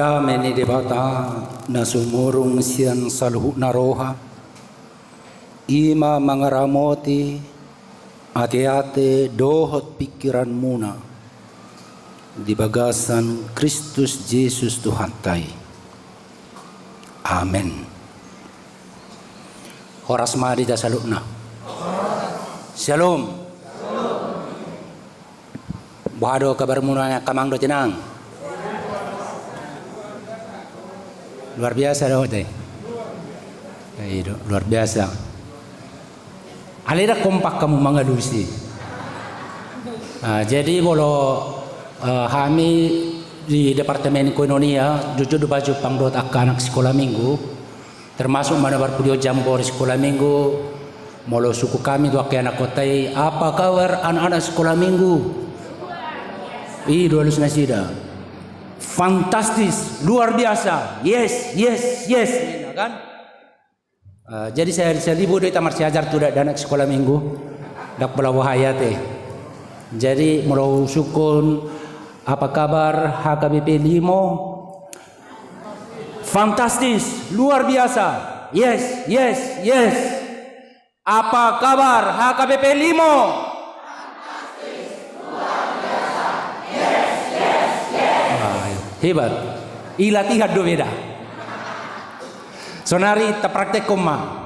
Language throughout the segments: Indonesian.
Dameni debata na sumurong siyan sa luhut na roha. Ima mangaramoti ate-ate dohot pikiran muna di bagasan Kristus Yesus Tuhan tay. Amen. Horas madi ta saluk na. Shalom. Bahado kabar muna kamang do tinang. Luar biasa dah teh. Luar biasa. Alira kompak kamu mangadusi. Jadi kalau kami di Departemen Koinonia jujur baju pangdot anak sekolah minggu, termasuk mana berpudio jambor sekolah minggu, molo suku kami tu anak kotai, apa kabar anak-anak sekolah minggu? Dua lusa nasida. Fantastis, luar biasa. Yes. Kan? Jadi saya libu dari tamar siajar tu dak anak sekolah minggu, dak bela wahaya teh. Jadi mula sukun apa kabar HKBP 5? Fantastis, luar biasa. Yes. Apa kabar HKBP 5? Hebat. Ilatihan do beda. Sonari tapraktek koma.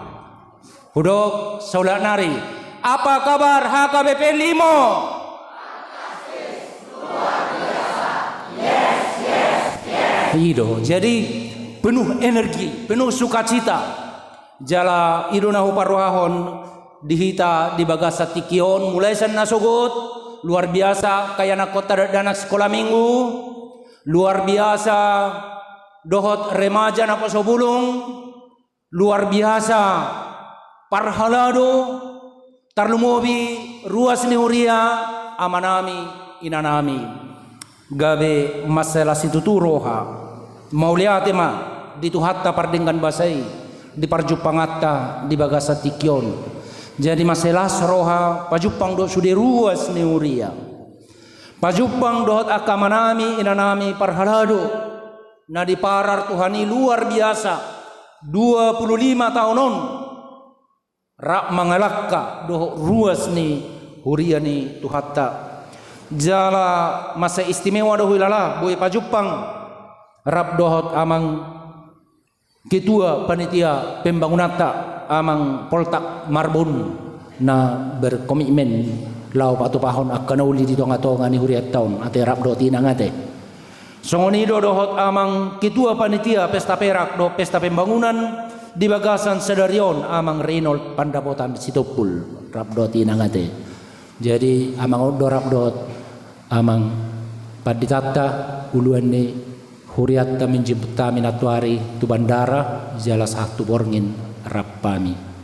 Hudok saulat nari. Apa kabar HKBP 5? Yes. Jadi penuh energi, penuh sukacita. Jala iduna huparuahon dihita di bagasa tikion mulai sana sogot luar biasa kaya nak kota dan sekolah minggu. Luar biasa dohot remaja na pasobulong, luar biasa parhalado tarlumobi ruas ni huria amanami inanami gabe masalah situturoha mauliate ma dituhatta pardengkan basai di parjupangatta di bagasa tikyon jadi masalah roha pajupang do sude ruas ni huria pajupang dohot akamanami inanami parhalado na di parar Tuhani luar biasa 25 tahunon rak mangalakka dohot ruas ni huria ni tuhatta jala masa istimewa dohu ilala boy pajupang rap dohot amang ketua panitia pembangunata amang Poltak Marbun na berkomitmen lau patu pahon akan uli di tonga-tonga ni huriat tahun ate rap do tinang ate songoni do dohot amang ketua panitia pesta perak do pesta pembangunan di bagasan Sedarion amang Reynold Pandapotan Situpul rap do tinang ate jadi amang do rap do amang paditata uluan ni huriat ta menjemput minatuari tu bandara jala satu borngin rap pami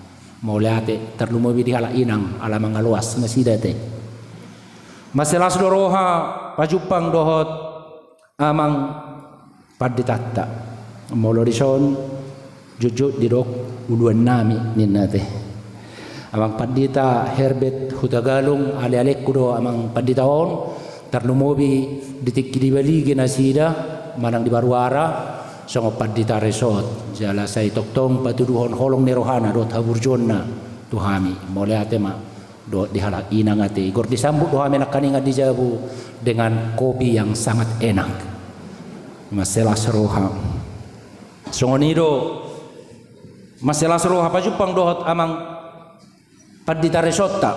mauliate terlumobi di hala inang ala mangaluas nasida teh masalah doroha pajupang dohot amang paditatta maulo dison jujut didok uluan nami ninna teh amang padita Herbert Hutagalung ale-ale kudo amang paditaon terlumobi ditikki di baligi nasida manang di baruara songo padita resort jala sai toktong patuduhon holong ni rohana dot haburjonna tuhami mole atema dot dihala inang ate igor disambut tuhami nakaninga dijabu dengan kopi yang sangat enak masalah seroha songo nido masalah seroha pajupang dohot amang padita resort ta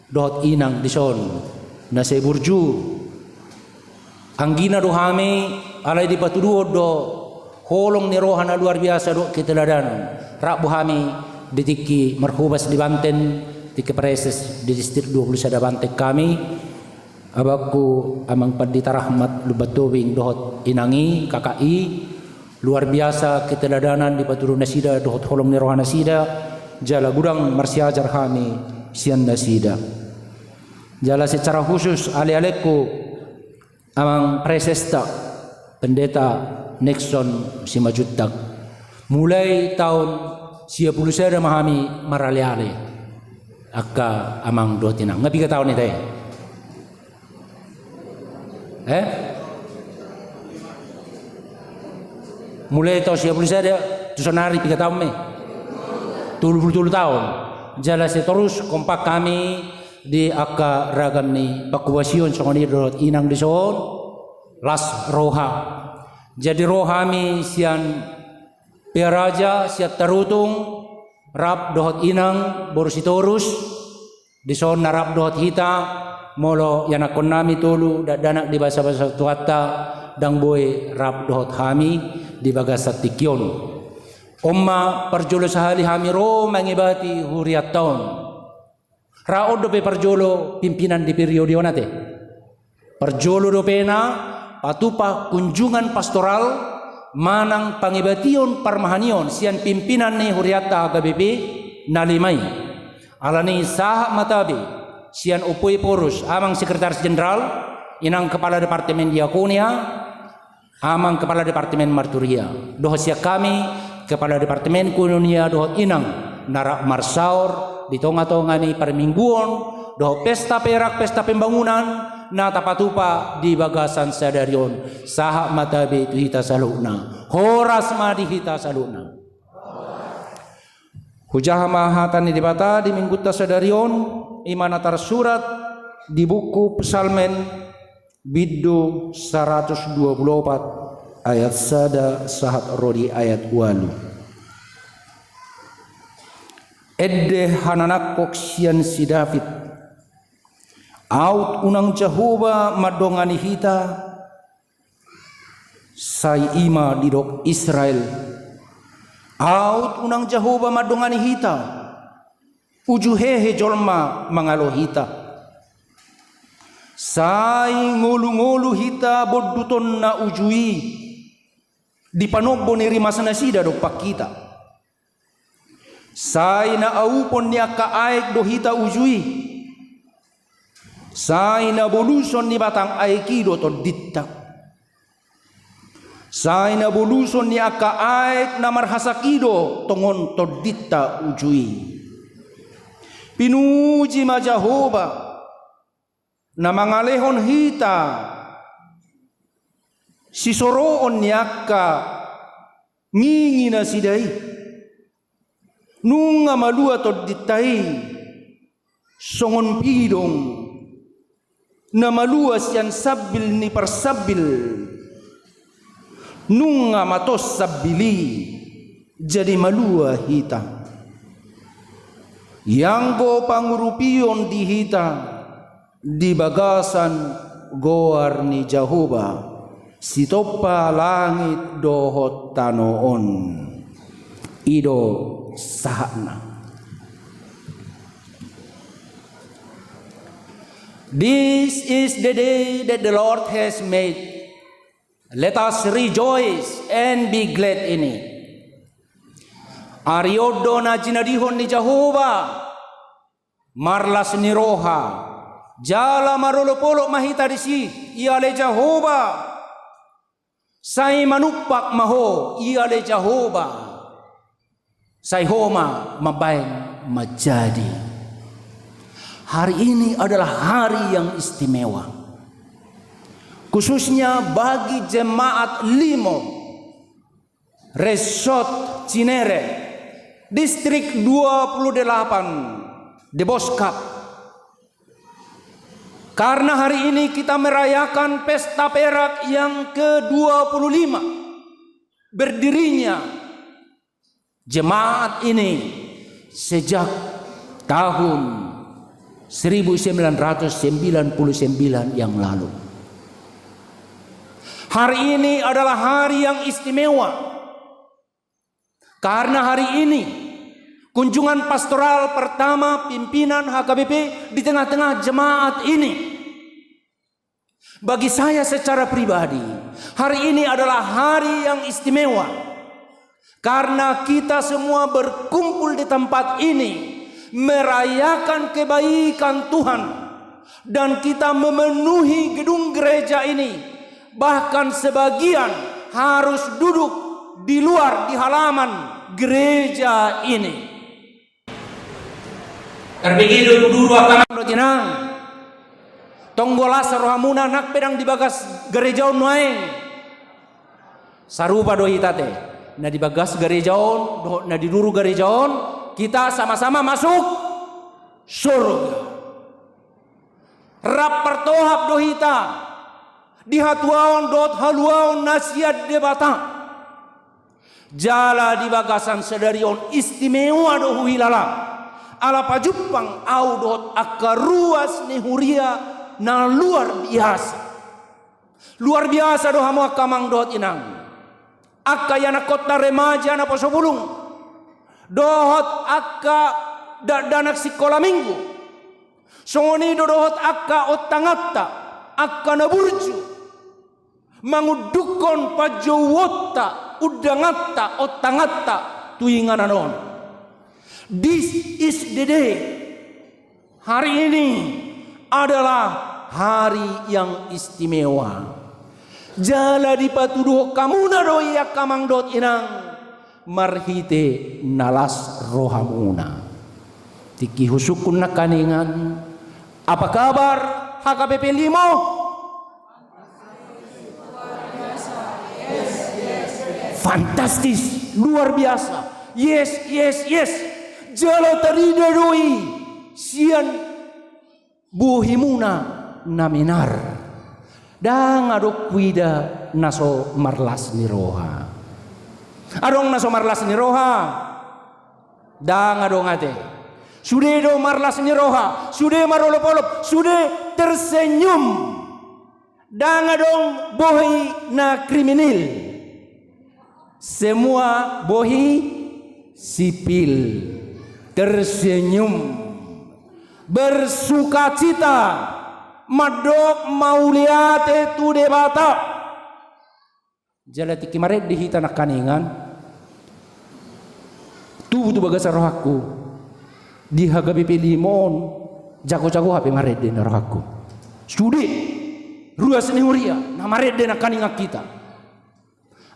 dohot inang dison na sai burju anggina dohami alai di patuduho do holong ni rohana luar biasa do keteladanan rak buhami ditiki marhubas di Banten tiki preses di distrik 20 ada Banten kami abaku amang padita rahmat lubatowing dohot inangi KKI luar biasa keteladanan di patuduh nasida dohot holong ni rohana sida jala gudang marsiajar kami sian nasida jala secara khusus ale-aleku amang presesta pendeta Nixon Simajutak mulai tahun 90 saya memahami marale-ale akka amang do tinang ngapi ka tahun itu mulai tahun 90 saja tu sonari 3 tahun me 20 tahun jelas terus kompak kami di akka ragam ni pakuwasion songoni dorot inang di son las roha jadi rohami sian peraja siat tarutung rap dohot inang borusitorus di son narap dohot hita molo yanakon nami tulu danak di bahasa tuata dang boy rap dohot hami di bagasat tikyon omma perjolo sahali hami ro mangibati huriat tahun raod dope perjolo pimpinan di periode onate perjolo dopena patupa kunjungan pastoral manang pangibation parmahanion sian pimpinan ni huriata HKBP nalimai alani sah matabi sian upui porus amang sekretaris jenderal inang kepala departemen diakonia amang kepala departemen marturia doh siak kami kepala departemen kunonia doh inang narak marsaur di tonga-tonga ni permingguan doh pesta perak pesta pembangunan na tapatupa di bagasan sadarion saha matabe tu hita saluna horas madi hita saluna hujah mahatan ni dibata di minggu sadarion imana tersurat di buku Psalmen biddu 124 ayat sada sahat rodi ayat walu edde hananak koksian si David out unang Jehovah madongani hita sai ima didok Israel out unang Jehovah madongani hita ujuhehe jolma mangalo hita sai ngulu-ngulu hita boduton na ujui di panogbo ni rimasana sida do pakita sai na aupon niya kaaik do hita ujui sai na boluson ni batang aikido to ditta sai na boluson ni aka aik na marhasakido tongon to ditta ujui pinuji ma Jehovah na mangalehon hita sisoroon ni aka ngingi na sidai nunga malua to dittai songon pidong na maluas yan sabil ni parsabil nunga matos sabili jadi malua hita yang go pangurupion di hita di bagasan goar ni Jehovah sitopa langit dohot tanoon ido sahana. This is the day that the Lord has made. Let us rejoice and be glad in it. Ariodo na jinadihon ni Jehovah, marlas ni roha, jala marolopolo mahita disi, iale Jehovah, say manupak maho, iale Jehovah, say homa mabain majadi. Hari ini adalah hari yang istimewa. Khususnya bagi jemaat Limo, Resort Cinere, Distrik 28, Deboskap. Karena hari ini kita merayakan pesta perak yang ke-25 berdirinya jemaat ini sejak tahun 1999 yang lalu. Hari ini adalah hari yang istimewa karena hari ini kunjungan pastoral pertama pimpinan HKBP di tengah-tengah jemaat ini. Bagi saya secara pribadi, hari ini adalah hari yang istimewa karena kita semua berkumpul di tempat ini merayakan kebaikan Tuhan dan kita memenuhi gedung gereja ini, bahkan sebagian harus duduk di luar di halaman gereja ini. Terbegitu dulu akan jenang tonggola serohamuna nak pedang di bagas gereja unuaeng sarupa do hita teh na di bagas garejaon na di duru garejaon kita sama-sama masuk surga. Rap pertohap do hita di hatuaon dot haluaon nasihat debata jala di bagasan sedarion istimewa do huilala ala pajupang au dot akaruas ni huria na luar biasa do hamu akamang dot inang akka yana kota remaja na posobulung dohot akka danak sikola minggu songoni dohot akka otangatta akka na burju mangudukon pajowotta udangatta otangatta tuingan anon. This is the day. Hari ini adalah hari yang istimewa. Jala dipatuduh kamuna doya kamang dot inang marhite nalas rohamuna. Tiki husukun na kaningan. Apa kabar HKBP 5? Fantastis, luar biasa. Yes. Jala tarida doi sian buhimuna naminar. Dang adok kuida naso marlas ni roha. Adong naso marlas ni roha. Dang adong ate. Sudah do marlas ni roha. Sudah marolop-olop. Sudah tersenyum. Dang adong bohi na kriminal. Semua bohi sipil. Tersenyum. Bersukacita. Madok mauliate tu debata jalati kimaret dihita nak kaningan tu bagasa rohaku di HKBP 5 jago-jago hape maret de rohaku studi ruas ni huria na maret de nak kaningan kita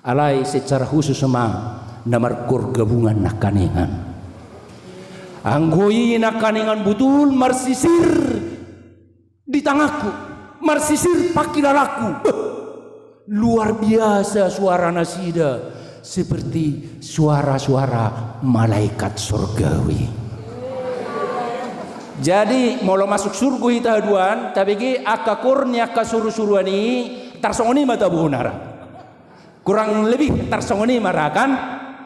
alai secara khusus sama namarkor gabungan nak kaningan anggoi nak kaningan butul marsisir di tanganku marsisir pakilalaku luar biasa suara nasida seperti suara-suara malaikat surgawi. Jadi mau masuk surga kita haduan tapi ki akakurnya kasuru-suruan ini tarsongoni mata bunara kurang lebih tarsongoni marakan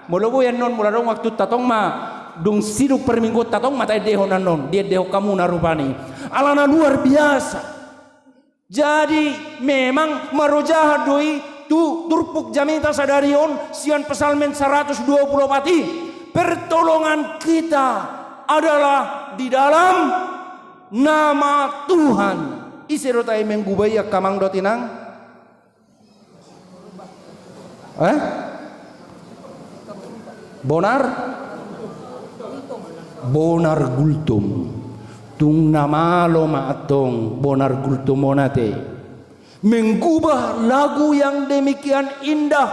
mulu yang non muladong waktu tatong ma dung siduk per minggu tatong mata deho nanon dia deho kamu narupani alana luar biasa. Jadi memang marojah doi tu turpuk jamita sadarion sian pesalmen 120 pati pertolongan kita adalah di dalam nama Tuhan. Iserotai menggubaya kamang dotinang bonar gultum tung namalo maatong bonar gultum monate menggubah lagu yang demikian indah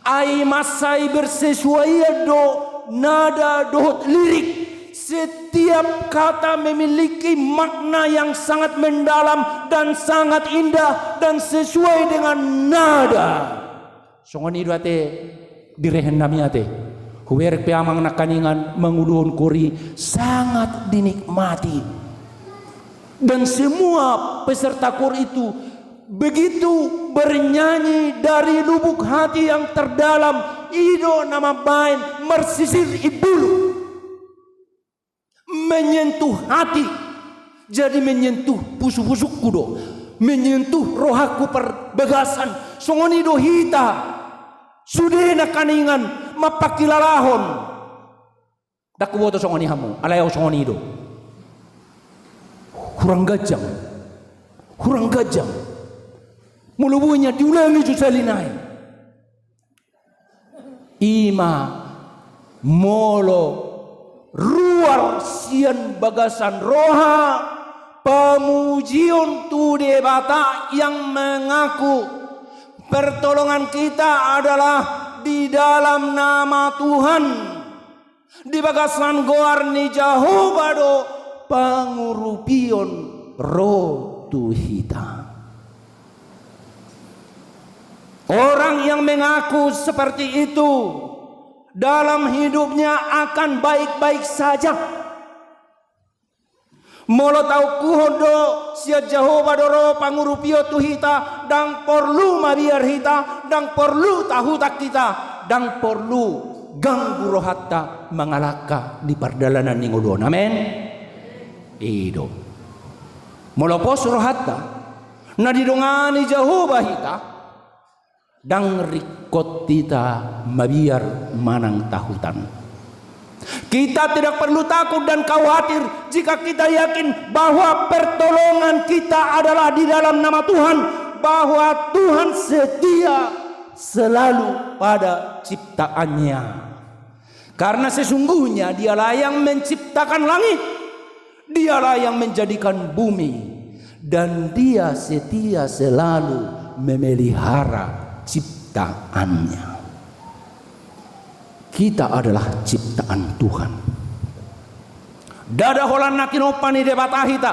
ai masai bersesuaian do nada dohot lirik setiap kata memiliki makna yang sangat mendalam dan sangat indah dan sesuai dengan nada songoni duate direhen namiate huwer peamang nakaningan menguluhun kuri sangat dinikmati dan semua peserta kur itu begitu bernyanyi dari lubuk hati yang terdalam ido nama bain mersisir ibulu menyentuh hati jadi menyentuh pusuk-pusuk kudo menyentuh rohaku perbagasan songoni do hita sudah nakaningan mapakilalahon daku boto songoni hamu alayaw songoni do kurang gajang mulubunya diulangi jusalinai ima molo ruar sian bagasan roha pemujian tu debata yang mengaku pertolongan kita adalah di dalam nama Tuhan. Di bagasan goar ni jahubado pangurupion roh tu hita. Orang yang mengaku seperti itu dalam hidupnya akan baik-baik saja. Molo tau kuhodo sia Jehovah doro pangurupio tu hita dang perlu mabiar hita dang perlu tahu tak kita dang perlu ganggu rohatta mangalaka di pardalanan ningodon. Amen. Ido. Molo pos rohatta na didongani Jehovah hita dang rikot kita mabiar manang tahutan. Kita tidak perlu takut dan khawatir jika kita yakin bahwa pertolongan kita adalah di dalam nama Tuhan, bahwa Tuhan setia selalu pada ciptaannya. Karena sesungguhnya Dialah yang menciptakan langit, Dialah yang menjadikan bumi, dan Dia setia selalu memelihara ciptaannya. Kita adalah ciptaan Tuhan. Dada holan nakinopani debatahita.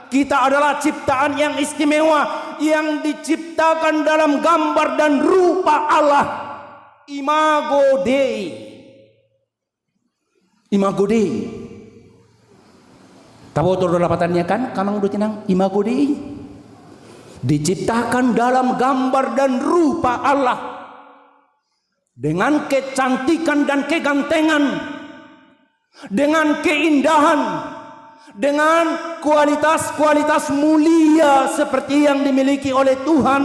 Kita adalah ciptaan yang istimewa, yang diciptakan dalam gambar dan rupa Allah. Imago Dei. Imago Dei. Tahu tuh dapatannya kan? Kamang dutinang Imago Dei. Diciptakan dalam gambar dan rupa Allah. Dengan kecantikan dan kegantengan, dengan keindahan, dengan kualitas-kualitas mulia seperti yang dimiliki oleh Tuhan,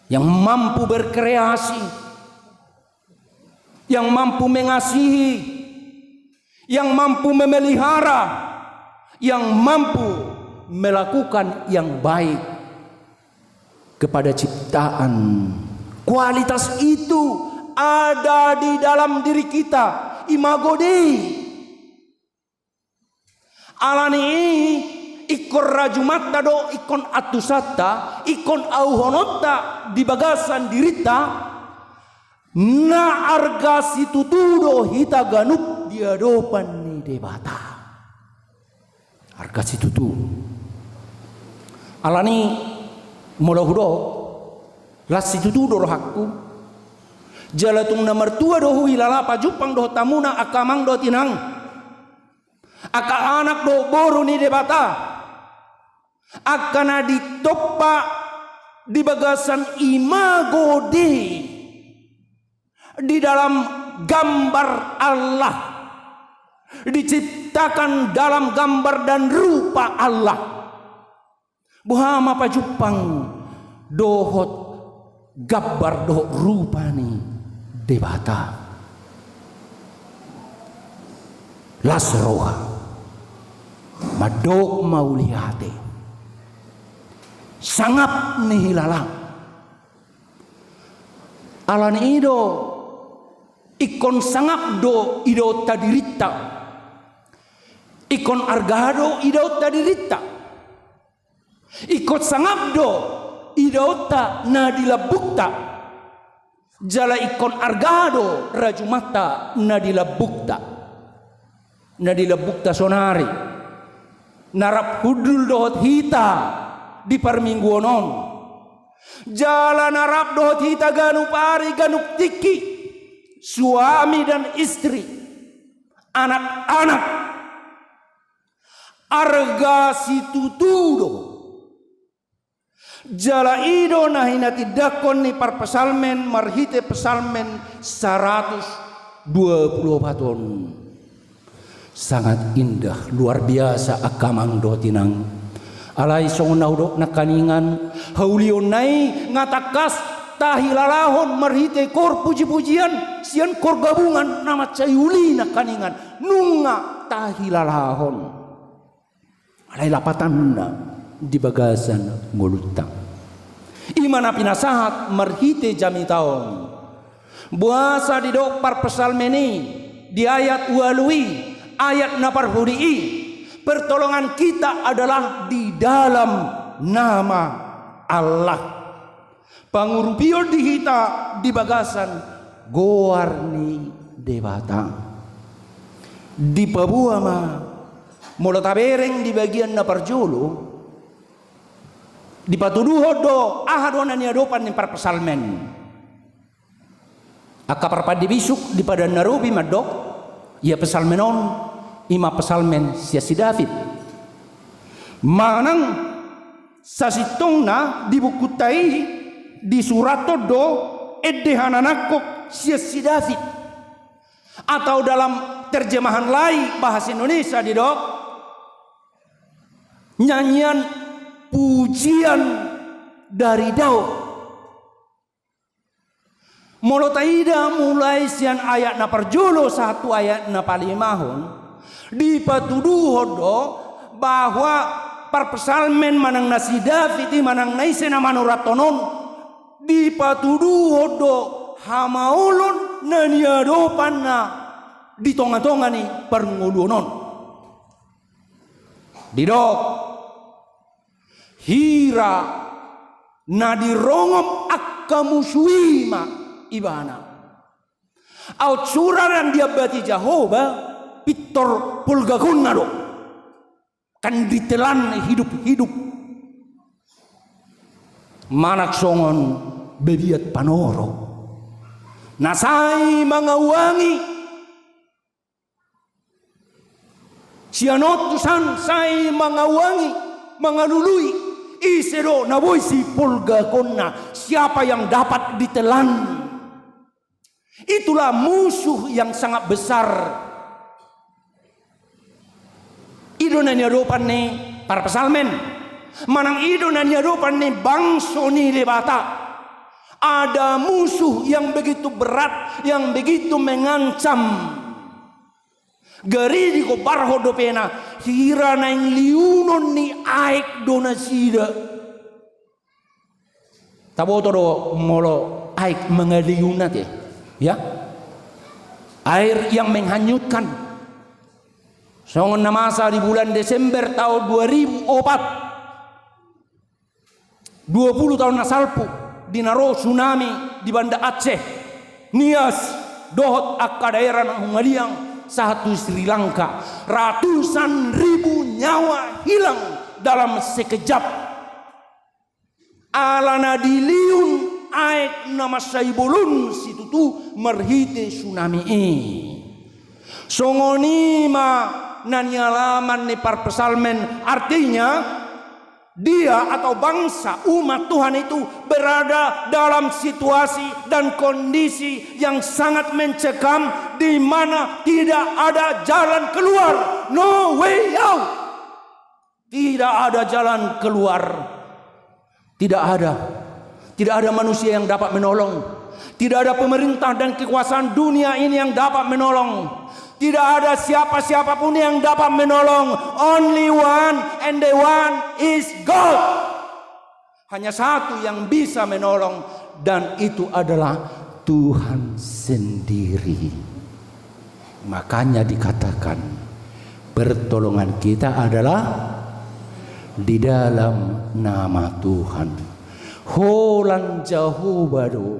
yang mampu berkreasi, yang mampu mengasihi, yang mampu memelihara, yang mampu melakukan yang baik kepada ciptaan. Kualitas itu ada di dalam diri kita. Imago Dei. Alani ikon rajumatta do ikon atusata ikon auhonotta di bagasan dirita na arga situtudo hita ganuk diadopan ni debata. Arga situtu. Alani molohudo las itu tuh doh hakku jalatung nomor tua doh hilala pajupang doh tamuna akamang doh tinang aka anak doh boru ni debata akan ditopa di bagasan Imago Dei di dalam gambar Allah, diciptakan dalam gambar dan rupa Allah. Buhama pajupang dohot gambar doh rupani debata las roha madok maulihate sangap nihilala alan ido ikon sangap do ido tadirita ikon argado ido tadirita ikon sangap do idota nadila bukta jala ikon argado rajumata nadila bukta sonari narap hudul dohot hita di parmingguonon jala narap dohot hita ganuk pari ganuk tiki suami dan istri anak-anak arga situtudo jala ido nahinati dakon ni par pesalmen marhite pesalmen 120 ton. Sangat indah, luar biasa akamang dotinang. Alai song naudok nakaningan haulion nai ngatakas tahilalahon marhite kor puji-pujian sian kor gabungan nama cayuli nakaningan nunga tahilalahon. Alai lapatanna di bagasan ngolutang. Imana pinasahat marhite jami taon. Buasa di dok par pesalmeni di ayat walui ayat napar hudii. Pertolongan kita adalah di dalam nama Allah. Pangurupio dihita di bagasan goarni debata. Di pabuama mula tabereng di bagian napar jolo Di patuduho do ahadona ni adopan ni parpasalmen. Aka parpadi bisuk di pada narubi madok ia pesalmenon ima pesalmen sia si David. Manang sasitongna di buku tai di surato do edehananakok sia si David. Atau dalam terjemahan lain bahasa Indonesia di dok nyanyian pujian dari Daud. Molotaida mulai sian ayat na parjulo 1 ayat na palimahon di patuduho do bahwa parpesalmen manang nasi David manang naisena manuratonon di patuduho do hamaulon na niadopan na di tonga-tonga ni parngulunon didok hira na dirongom akamusuima ibana au suraran dia bati Jehovah pitor pulgakunna do kan ditelan hidup-hidup manak songon bebiat panoro nasai mangawangi sianotusan sai mangawangi mangalului isero naboy si pulgakonna siapa yang dapat ditelan. Itulah musuh yang sangat besar. Idonanya dopan ni para pesalmen. Manang idonanya dopan ni bangso ni lebata. Ada musuh yang begitu berat, yang begitu mengancam. Geri di ko barho do pena hira na ing liunon ni aik donasida. Taboto do molo aik mengaliunat ya. Air yang menghanyutkan. Songon na masa di bulan Desember tahun 2004. 20 tahun nasalpu dinaro tsunami di Banda Aceh. Nias dohot akka daerah na Hungaliang satu Sri Lanka. Ratusan ribu nyawa hilang dalam sekejap. Alana diliun aik nama saibulun situtu merhite tsunami songonima nanyalaman ni parpesalmen artinya dia atau bangsa umat Tuhan itu berada dalam situasi dan kondisi yang sangat mencekam di mana tidak ada jalan keluar, no way out, tidak ada jalan keluar, tidak ada manusia yang dapat menolong. Tidak ada pemerintah dan kekuasaan dunia ini yang dapat menolong. Tidak ada siapa-siapa pun yang dapat menolong. Only one and the one is God. Hanya satu yang bisa menolong dan itu adalah Tuhan sendiri. Makanya dikatakan pertolongan kita adalah di dalam nama Tuhan. Holan jauh baru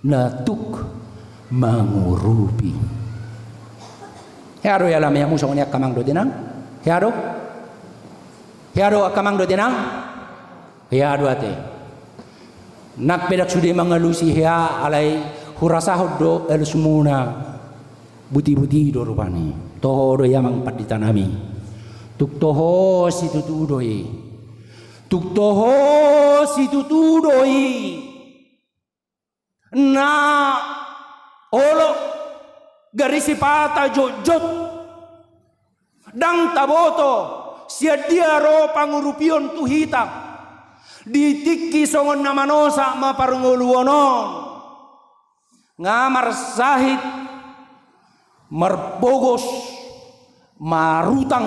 natuk mangurupi. Hero ya lamia musong niya kamang do dinang. Hero akamang do dinang. Hero ate. Nakpedak sudi mangalusi hea alay hurasahod do el sumuna buti-buti do rupani. Toho do yamang paditanami. Tuk toho si tutudoi. Tuktoho si tutudoi na olo garisi pata jojot dang taboto sia diaro pangurupion tuhita ditiki songon namanosa maparnguluonon ngamar sahid marbogos marutang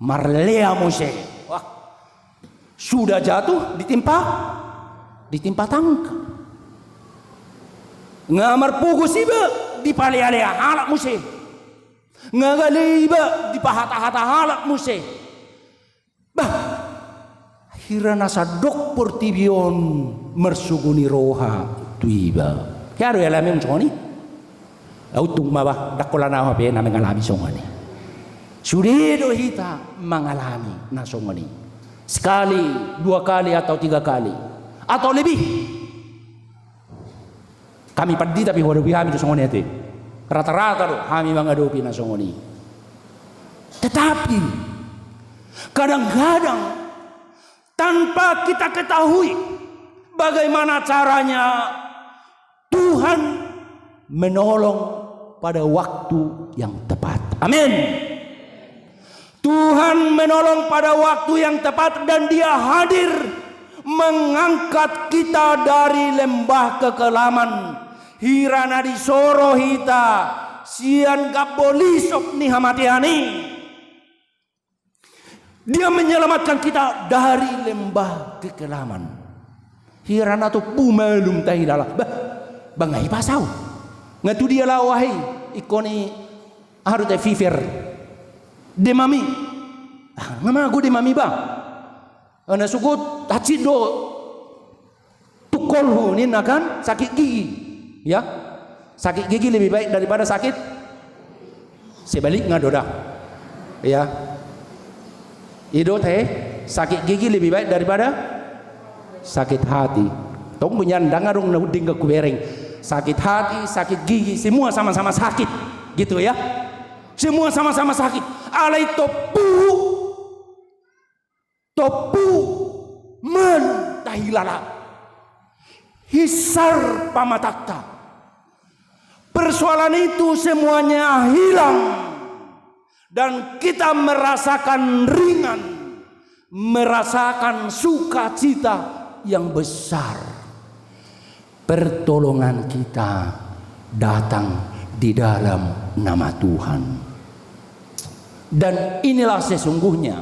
marlea mose. Sudah jatuh ditimpa tangka. Ngamar pugos iba di palea-lea halak muse. Ngagale iba di pahata-hata halak muse. Bah, hirana sadok portibion mersuguni roha tuiba. Kaya ya lamin songoni. Autung mabah dakolana hape na mengalami songoni. Sudah hita mengalami na songoni. Sekali, 2 kali atau 3 kali atau lebih. Kami padi tapi hadapi kami itu songoni itu. Rata-rata loh kami menghadapi na songoni. Tetapi kadang-kadang tanpa kita ketahui bagaimana caranya Tuhan menolong pada waktu yang tepat. Amin. Tuhan menolong pada waktu yang tepat dan Dia hadir mengangkat kita dari lembah kekelaman. Hirana di soro hita sian gabolisok ni hamatiani. Dia menyelamatkan kita dari lembah kekelaman. Hirana tu pumalum tahidala. Bangai pasau. Ngatu dia lah wahai ikoni harus fifer. Demami. Mama aku demami ba. Ana sugut hacido tukol ni nakan sakit gigi. Ya. Sakit gigi lebih baik daripada sakit sebaliknya doda. Ya. Itu teh sakit gigi lebih baik daripada sakit hati. Tong menyandang arung nauding ke kubereng. Sakit hati, sakit gigi, semua sama-sama sakit, gitu ya. Semua sama-sama sakit. Alai topu mentahilala. Hisar pamatakta. Persoalan itu semuanya hilang. Dan kita merasakan ringan, merasakan sukacita yang besar. Pertolongan kita datang di dalam nama Tuhan. Dan inilah sesungguhnya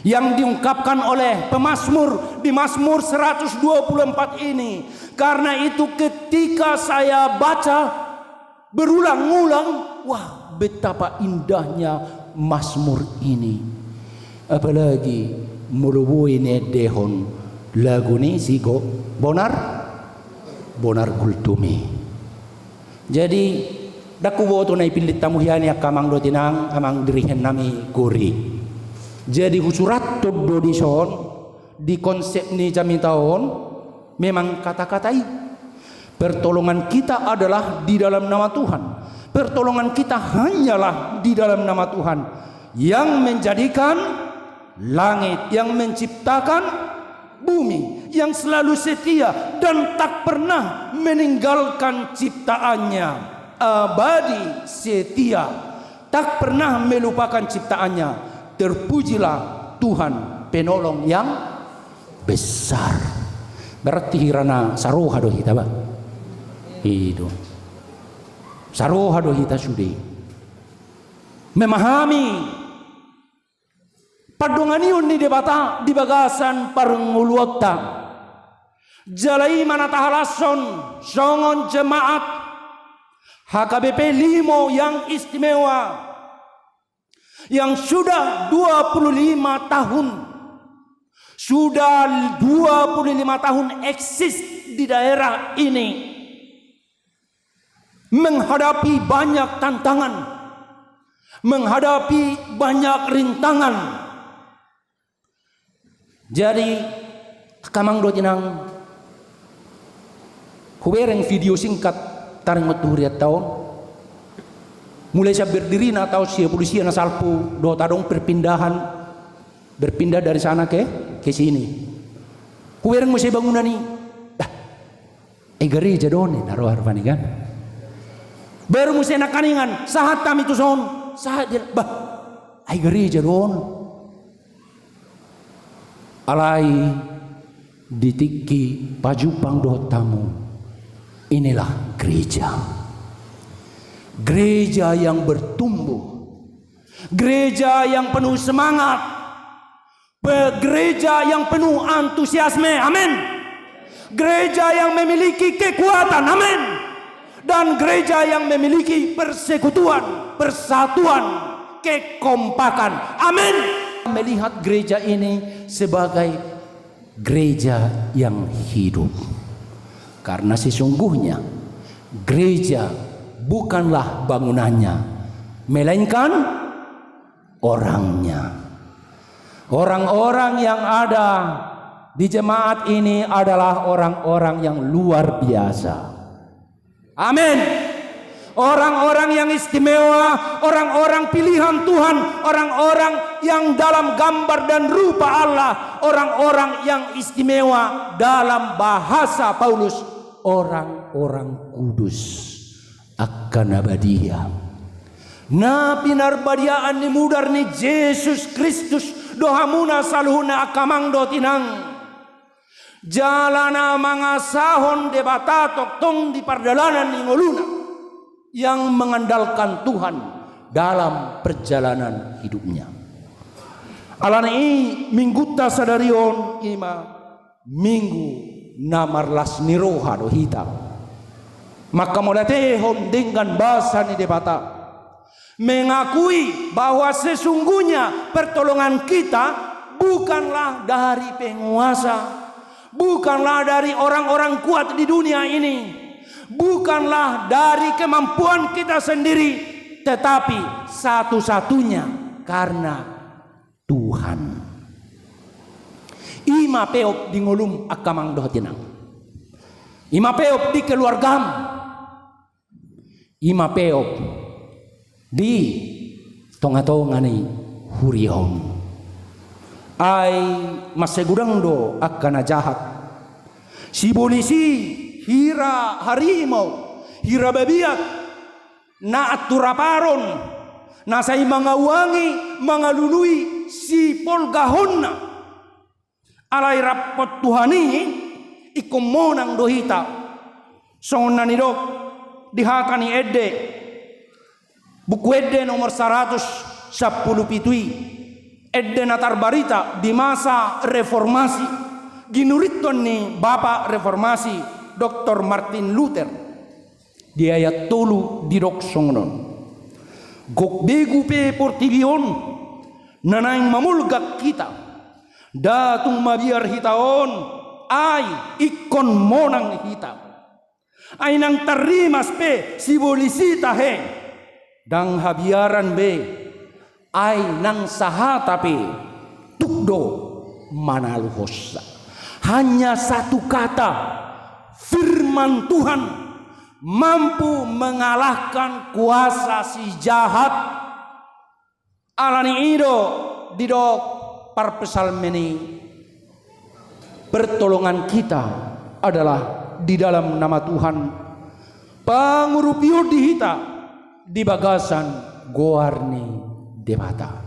yang diungkapkan oleh pemazmur di Mazmur 124 ini. Karena itu ketika saya baca berulang-ulang, wah, betapa indahnya Mazmur ini. Apalagi mulubuine dehon lagu ni sigo bonar gultumi. Jadi daku boto na ipilit tamu hiani akamang do tinang amang dirihen nami guri. Jadi husurat todo di son di konsep ni jami tahun memang kata-katai pertolongan kita adalah di dalam nama Tuhan. Pertolongan kita hanyalah di dalam nama Tuhan yang menjadikan langit, yang menciptakan bumi, yang selalu setia dan tak pernah meninggalkan ciptaannya, abadi setia, tak pernah melupakan ciptaannya. Terpujilah Tuhan penolong yang besar. Berarti hirana saroha do hita ba? Itu saroha do hita sudi memahami padonganiun ni debata di bagasan parnguluotta jalai mana tahalason songon jemaat HKBP Limo yang istimewa yang sudah 25 tahun eksis di daerah ini, menghadapi banyak tantangan, menghadapi banyak rintangan. Jadi kamang do tinang hubereng video singkat taring maturiat tahun mulai saya berdiri na tahu sia polisi na salpu do tadong berpindah dari sana ke sini. Hubereng mo saya bangunan ni gereja don naruh harpani kan. Baru mo saya nakaningan sahat tam itu son sahat bah gereja don alai ditiki pajupang do tamu. Inilah gereja yang bertumbuh, gereja yang penuh semangat, gereja yang penuh antusiasme, amin. Gereja yang memiliki kekuatan, amin. Dan gereja yang memiliki persekutuan, persatuan, kekompakan, amin. Melihat gereja ini sebagai gereja yang hidup. Karena sesungguhnya gereja bukanlah bangunannya, melainkan orangnya. Orang-orang yang ada di jemaat ini adalah orang-orang yang luar biasa. Amin. Orang-orang yang istimewa, orang-orang pilihan Tuhan, orang-orang yang dalam gambar dan rupa Allah, orang-orang yang istimewa dalam bahasa Paulus, orang-orang kudus akan abadiah. Na pinarbadiaan ni mudar ni Yesus Kristus dohamuna saluhuna akamang do tinang. Jalana mga sahon de batatok tong di pardalanan ni ngoluna yang mengandalkan Tuhan dalam perjalanan hidupnya. Alani mingguta sadarion ima minggu namarlas niroha do hita. Maka modatehon dengan bahasa ni debata mengakui bahwa sesungguhnya pertolongan kita bukanlah dari penguasa, bukanlah dari orang-orang kuat di dunia ini, bukanlah dari kemampuan kita sendiri, tetapi satu-satunya karena Tuhan. Ima peop di ngolum akamang dohatinang, ima peop di keluargam, ima peop di tonga-tongani hurihon. Ay masegurang do akan jahat. Si polisi hira harimau, hira babiat, na aturaparon, na say mga wangi, mga lului si polgahonna. Alay rapot tuhani, ikumonang dohita. Songon na nidok, dihata ni Edde. Buku Edde nomor 110 pitui. Edde natar barita di masa reformasi. Ginuriton ni Bapak Reformasi Dr. Martin Luther di ayat tolu di dok songnon. Gok begu pe portigion nanaing mamulgak kita datung mabiar hitaon ay ikon monang hita ay nang tarimas pe sibolisita he dang habiaran be ay nang sahata pe tukdo manaluhosa. Hanya satu kata firman Tuhan mampu mengalahkan kuasa si jahat. Alani ido didok parpesalmeni. Pertolongan kita adalah di dalam nama Tuhan. Pangurupio dihita di bagasan goarni debata.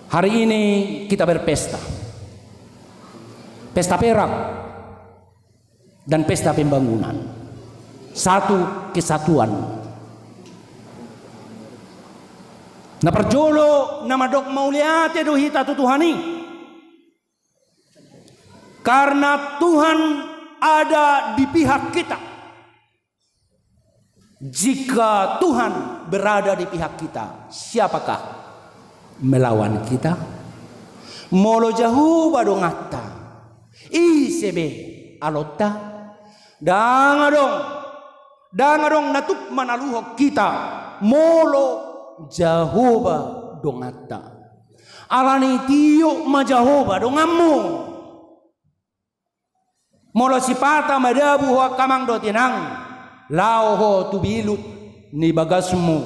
Hari ini kita berpesta. Pesta perak dan pesta pembangunan. Satu kesatuan. Na perjolo nama dok mauliate do hita tutuhani. Karena Tuhan ada di pihak kita. Jika Tuhan berada di pihak kita, siapakah melawan kita? Molo jauh badongata. Isebe alota dangadong natup manaluhok kita molo Jahoba dongata alani tiyo majahoba dongamu molo sipata madabu ho kamang do tinang lauho tubilut ni bagasmu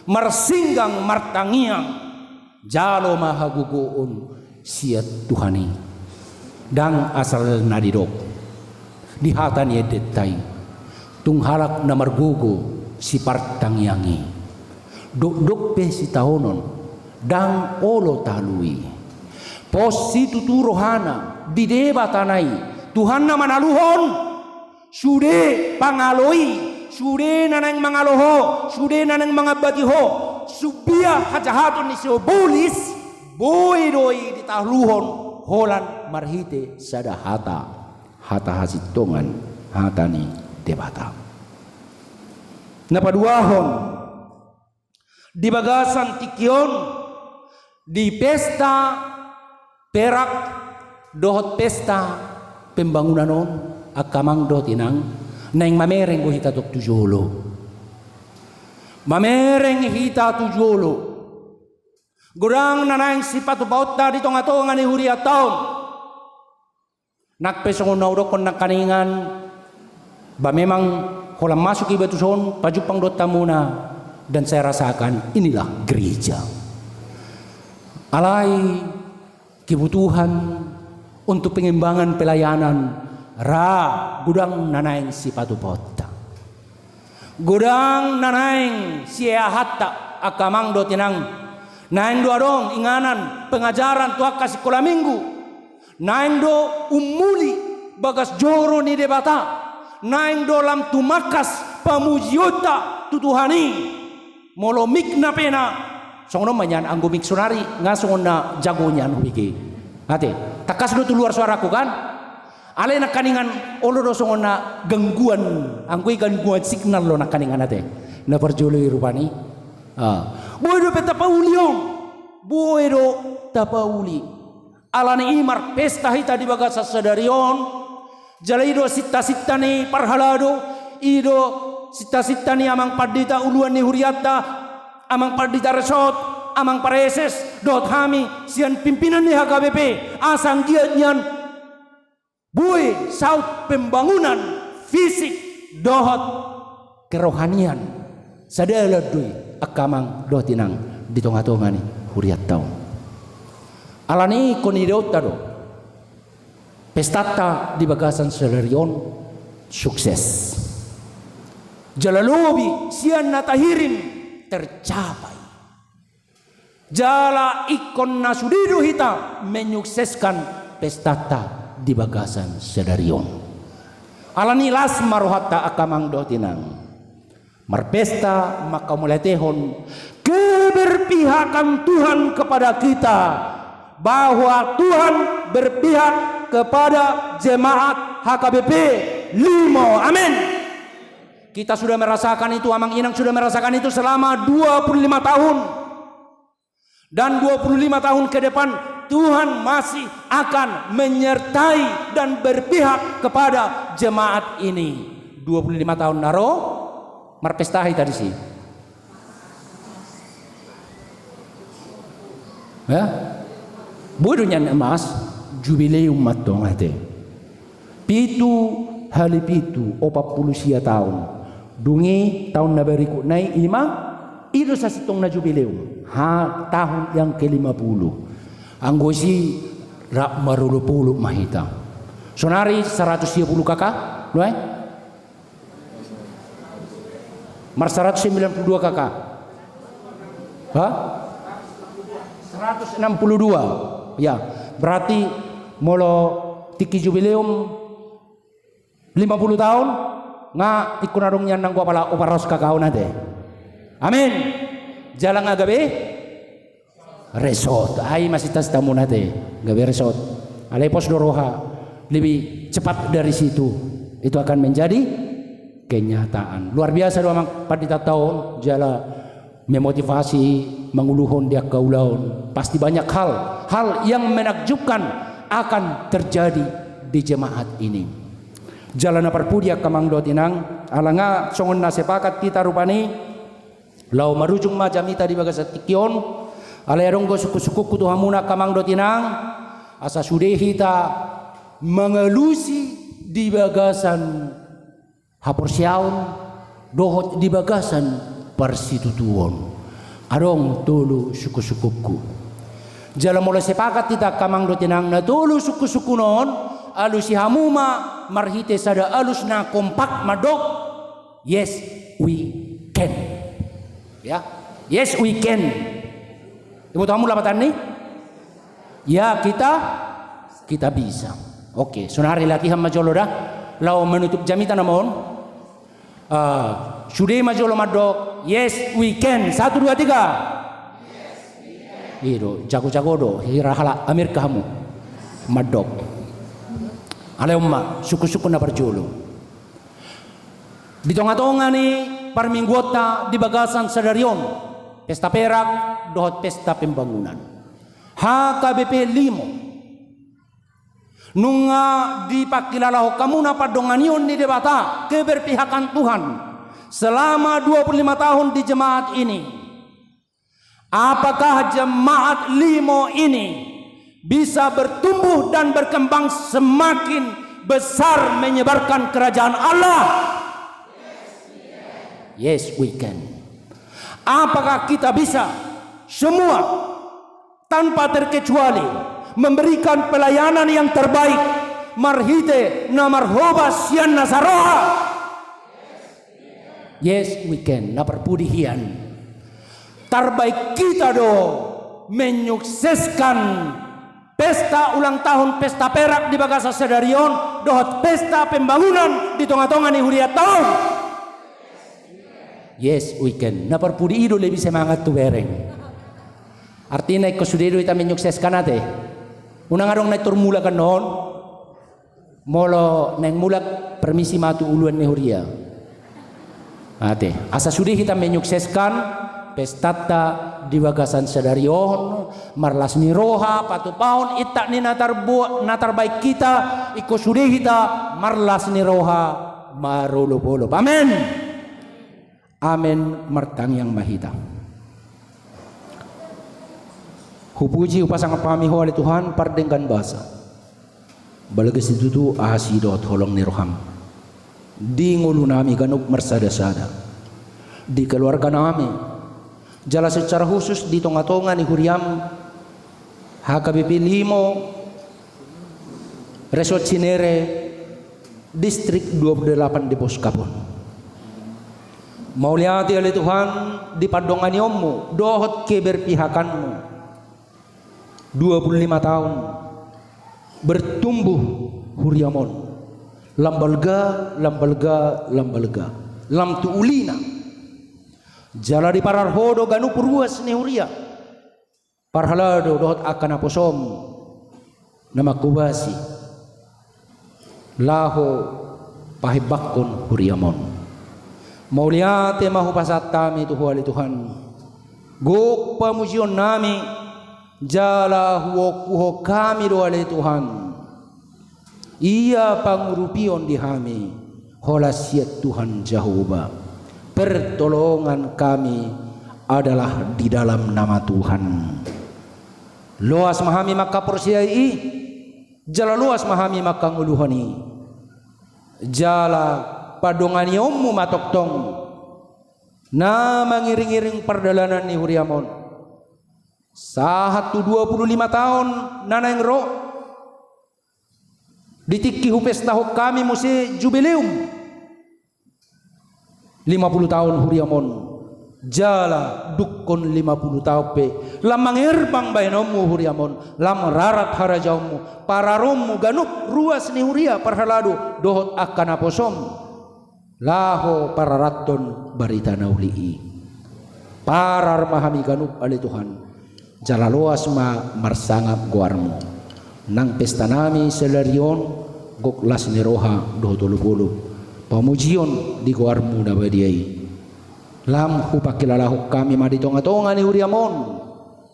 marsinggang martangiang jalo mahagugoon siat Tuhani dang asal nadidok di hatan ye detai tunghalak na margogo si partang yangi dok pe si tahonon dang olo talui pos si tuturohana di deba tanai Tuhan na manaluhon sude pangaloi sude nanang mangaloho sude nanang mga batiho subia hajahaton ni siobulis boy doi di tahluhon holan marhite sada hata hasitongan hatani debata. Napaduahon di bagasan tikion di pesta perak dohot pesta pembangunanon akamang dotinang naing mamereng go hita tok tujolo mamereng hita tujolo Gurang nanang sipatu pauta di tonga-tonga ni huriat taon. Nakpesong naurokon na kaningan ba memang holam masuk iba tuson pajupang dota muna, dan saya rasakan inilah gereja. Alai kebutuhan untuk pengembangan pelayanan gudang nanaing sipatu pauta. Gudang nanaing siya hatta akamang do tinang. Naing do adong inganan pengajaran tuak kasih sekolah minggu. Naing do umuli bagas joro ni debata. Naing do lam tumakas pamujiota tutuhani. Molo mikna pena. Songono manyan anggo miksunari ngasongon na jagonyan hubiki. Ate, takas do tu luar suaraku kan? Ale nak kaningan olo do songon na gangguan, angkui gangguan signal lo nak kaningan ate. Na perjuli rupani. Boedo peta pauliong, boedo tapauli. Alani imar pesta hita di bagasa sadarion. Jalaido sita-sita ni parhalado, ido sita-sita ni amang padita uluan ni huriata, amang padita resort, amang pareses, dot hami, sian pimpinan ni HKBP, asang giatnyan, bui saut pembangunan fisik, dohot kerohanian, sadala dui. Akamang do tinang di tonga-tonga ni huriat taon. Alani konidota do. Pestata di bagasan selerion sukses. Jalalobi sian natahirin tercapai. Jala ikon nasudido hita menyukseskan pestata di bagasan selerion. Alani las maruhata akamang do tinang. Marpesta maka mulai tehon keberpihakan Tuhan kepada kita, bahwa Tuhan berpihak kepada jemaat HKBP Limo. Amin. Kita sudah merasakan itu, Amang Inang sudah merasakan itu selama 25 tahun. Dan 25 tahun ke depan Tuhan masih akan menyertai dan berpihak kepada jemaat ini. 25 tahun naro marpestahi tadi sih. Ya. Bodohnya emas jubileum matong ate. Pitu hali pitu 40 sia tahun. Dungi tahun na beriku nai ima itu sasitong na jubileum. Tahun yang ke-50. Anggosi rak marulupulu mahita. Sonari 110 kakak, loe? Mar 192 kakak. Hah? 162. Ya, berarti molo tiki jubileum 50 tahun nga ikunarungnya nang gua pala oparos kakao nate. Amin. Jalan agabe resort. Ai masih tas tamu nate. Gabe resort. Alepos doroha lebih cepat dari situ. Itu akan menjadi kenyataan. Luar biasa doang padita tahun jala memotivasi menguluhon dia kaulaun. Pasti banyak hal yang menakjubkan akan terjadi di jemaat ini. Jalan perpudia kamang dotinang alanga songon na sepakat kita rupani lau marujung macam ita di bagas tikion alerong go suku-suku kutuhamuna kamang dotinang asa sudah kita mengelusi di bagasan haporsiaon dohot di bagasan persitutuon adong tulu suku-sukuku jalan mulai sepakat kita kamang dotinang na tulu suku-suku non alus si hamuma marhite sada alus na kompak madok yes we can ya yes we can ibu tamu lapatan nih ya kita bisa oke sunari latihan majolo dah lau menutup jamitan namun sudah majolo madok yes we can 1 2 3 yes we can itu jago-jago do hirahala amir kamu madok ale umma suku-suku na perjulu di tonga-tonga ni parminggota di bagasan sadarion pesta perak dohot pesta pembangunan HKBP Limo nunga di pakilalaho kamuna padonganion ni debata keberpihakan Tuhan selama 25 tahun di jemaat ini Apakah jemaat Limo ini bisa bertumbuh dan berkembang semakin besar menyebarkan kerajaan Allah? Yes, we can. Apakah kita bisa semua tanpa terkecuali memberikan pelayanan yang terbaik? Marhite namarhoba sian nasaroha. Yes, we can. Naperpudihian. Terbaik kita do menyukseskan pesta ulang tahun pesta perak di Bagasa Sedarion, dohot pesta pembangunan di tengah-tengah ni Huria tahun. Yes, we can. Naperpudi itu lebih semangat tu bereng. Artinya ko sudah kita menyukseskan ate. Unang arong na turmula kan noon. Molo neng mulak permisi matu uluan ni Huria. Ate, asa sudah kita menyukseskan pestata di Bagasan Sedarion, marlas ni roha patu paun itak ni natar baik kita iko sudah kita marlas ni roha marulupulup. Amin. Amin martang yang mahita. Hupuji upasang pami ho ali Tuhan pardengkan basa. Balagas itu tu asidot holong ni roham. Di ngulu nami ganuk marsada-sada. Di keluarga nami jala secara khusus di tonga-tonga ni Huriam HKBP Limo Resort Cinere Distrik 28 di Poskapon. Mau lihat oleh Tuhan di padongan yommu dohot keberpihakanmu 25 tahun bertumbuh Huriamon lambalga lam tuulina jala di pararhodo ganu puruas ni Huria parhalado dohot akan aposom nama kubasi laho pahibakon Huriamon mauliate mahu pasat kami tuhali Tuhan gok pamujion nami jala huok kami dohali Tuhan ia pangurupion di hami holasiat Tuhan Jehovah. Pertolongan kami adalah di dalam nama Tuhan. Luas mahami maka persiai, jala luas mahami maka nguluhani, jala padongani ommu matoktong, na mengiring-iring perdalanan ni Huriamon. Sahatu 25 tahun nanang ro, ditiki hupes tahu kami musi jubileum. 50 tahun Huriamon jala dukon 50 tahun pe lam mangirbang bainomu Huriamon lam rarat harajaumu pararomu ganuk ruas ni Huria parhalado dohot akan aposom laho pararaton barita naulii parar mahami ganuk ali Tuhan jala luas ma marsangap guarmu nang pesta nami Sedarion gok las ni roha dohotulupulup pamujion di guarmu na badiai lam hupakilalahu kami madi tonga-tonga ni Huriamon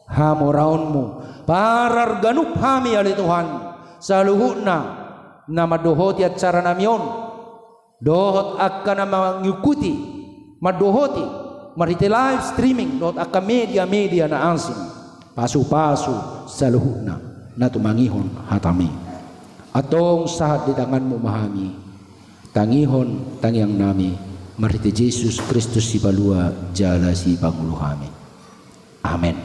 hamoraunmu parar ganup hami ali Tuhan saluhuna nama dohoti acara namion dohot akan mengikuti madohoti marite live streaming dohot akan media na ansing pasu-pasu saluhuna na tumangihon hatami atong sahat di tanganmu mahami tangihon tangyang nami marite Yesus Kristus si balua jala si panguluhami. Amen.